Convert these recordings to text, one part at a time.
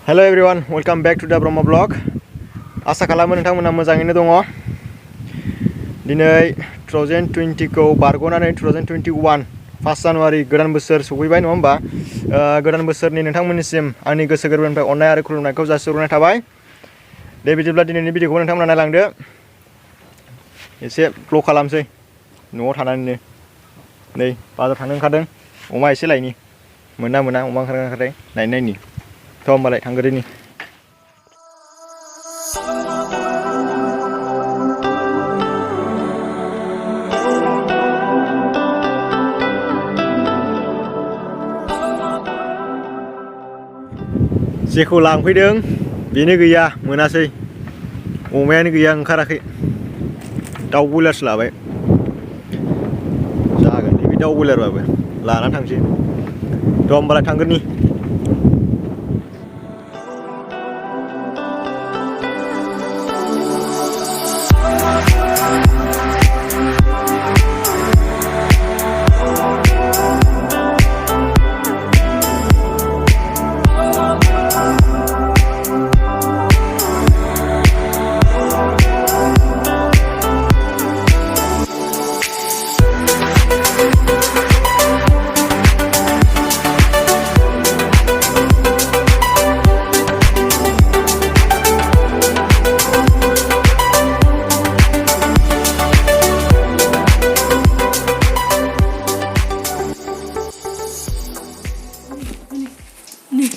Hello everyone, welcome back to the Brahma vlog. Asa Kalamw nोंथांमोना मोजाङैनो दङ। दिनै 2020 खौ बारग'नानै 2021 1 जानुवारि गोदान बोसोर सफैबाय नङा होमबा? गोदान बोसोरनि नोंथांमोननिसिम आंनि गोसो गोरबोनिफ्राय अननाय आरो खुलुमनायखौ जासिहरनाय थाबाय। दे बिदिब्ला दिनैनि भिडिअखौ नोंथांमोना नायलांदो। एसे ब्लग खालामसै न'आव थानानैनो। नै बाजार थांनो ओंखारदों। अमा एसे लायनि। मोना अमा ओंखारदों नायनि। थ' होमबालाय थांग्रोनि। जेखौ लांफैदों बेनो गैया, मोनासै। अमायानो गैया, ओंखाराखै। दाउ बयलारसो लाबाय। जागोन बे दाउ बयलारबाबो लानानै थांसै। थ' होमबालाय थांग्रोनि।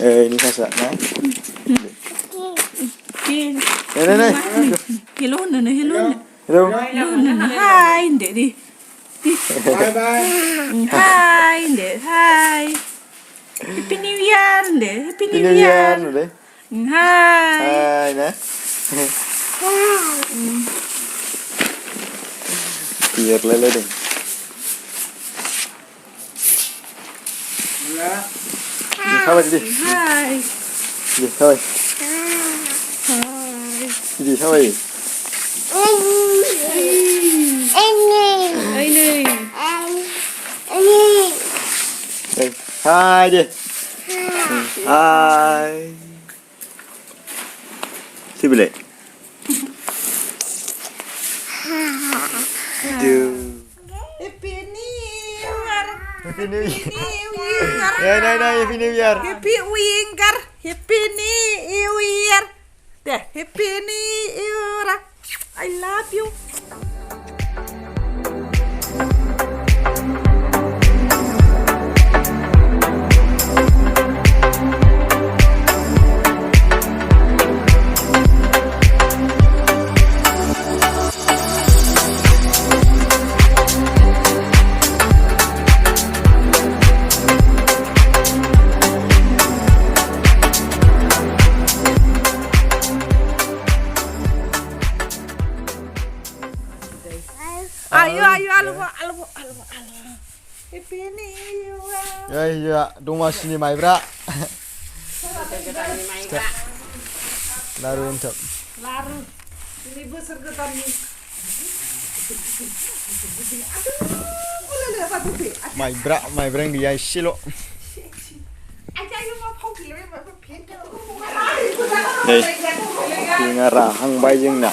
Ini kasa, nah. Này. Hello. Hello. Hi, Dek đi. Bye. Hi, Dek. Hi. Happy New Year, Dek. Happy New Year. Đấy. Hi. Hai nè. Tiệc lên đi. Đi thôi đi. Hi. Đi thôi. Đi thôi. Angni. Đây. Hai đi. Hai. Xin bị lệ. Happy New Year. Happy New Year. Year. Đây, Happy New Year. Happy Winter. Happy New Year. Deh, Happy New Year. I love you. Ayo, albo. Happy New Year. Iya, damasyनि माइब्रा. Laru entok. Laru. Ini besar ketannya. माइब्रा yang dia isi lo. Đây, thì ngara hang bay dương nè.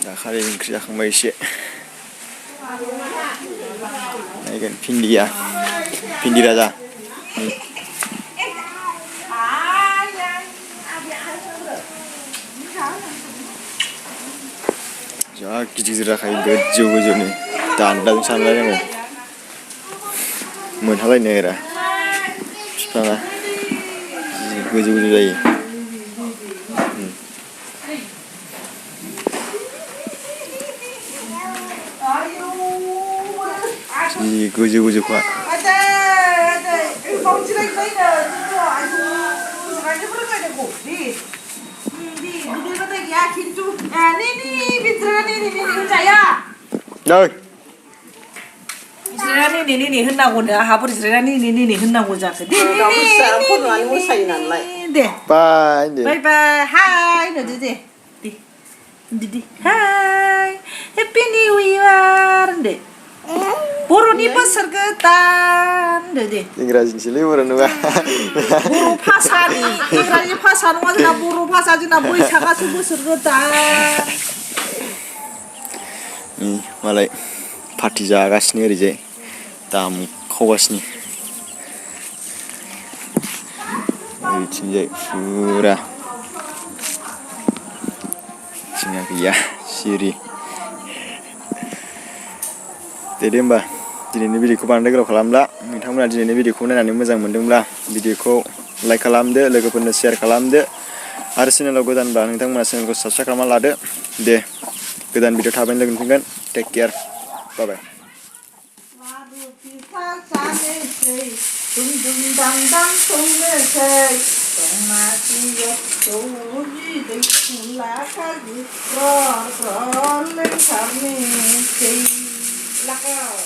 Dah kali ini kerja kembali sih. Ini kan pindi raja. Ya, gidiyor kayak gojo nih. Dandang sana nih. Menhalai nih era. Sana. Gojo lagi. Gojo kuat. Ada. Kau cerita ini Sekarang berapa ada kok? Di kata yakin tuh. Nih, bicara nih percaya. Rồi. nih hendak udah hapur nih hendak udah ke. Kamu sampun lalu saya nalai. Deh. Bye. Bye. Hai, Didi. Hai. Bर'नि बोसोर गोदान दे इंराजिनिसोलै बर' नङा बर' भाषानि इंराजि भाषा नङा जोंना बर' भाषा जोंना बैसागासो बोसोर गोदान मालाय पार्टि जागासिनो ओरैजाय दामखावगासिनो ओरैथिंजाय फुरा जोंहा गैया सिरि दे होमबा दिनैनि भिडिअखौ बांद्राय गोलाव खालामला नोंथांमोना दिनैनि भिडिअखौ नायनानै मोजां मोनदोंब्ला भिडिअखौ लाइक खालामदो लोगोफोरनो शेयार खालामदो आरो चेनेलाव गोदानबा नोंथांमोना चेनेलखौ साबस्क्राइब खालामना लादो दे गोदान भिडिअ थाबैनो लोगो मोनफिनगोन टेक केयार बाय बाय लारु फिथा जानोसै दुम दुम दाम दाम सौनोसै दमासियाव जौ बिदै खुला खाजि ग्रर ग्रर लोंथारनोसै लागाव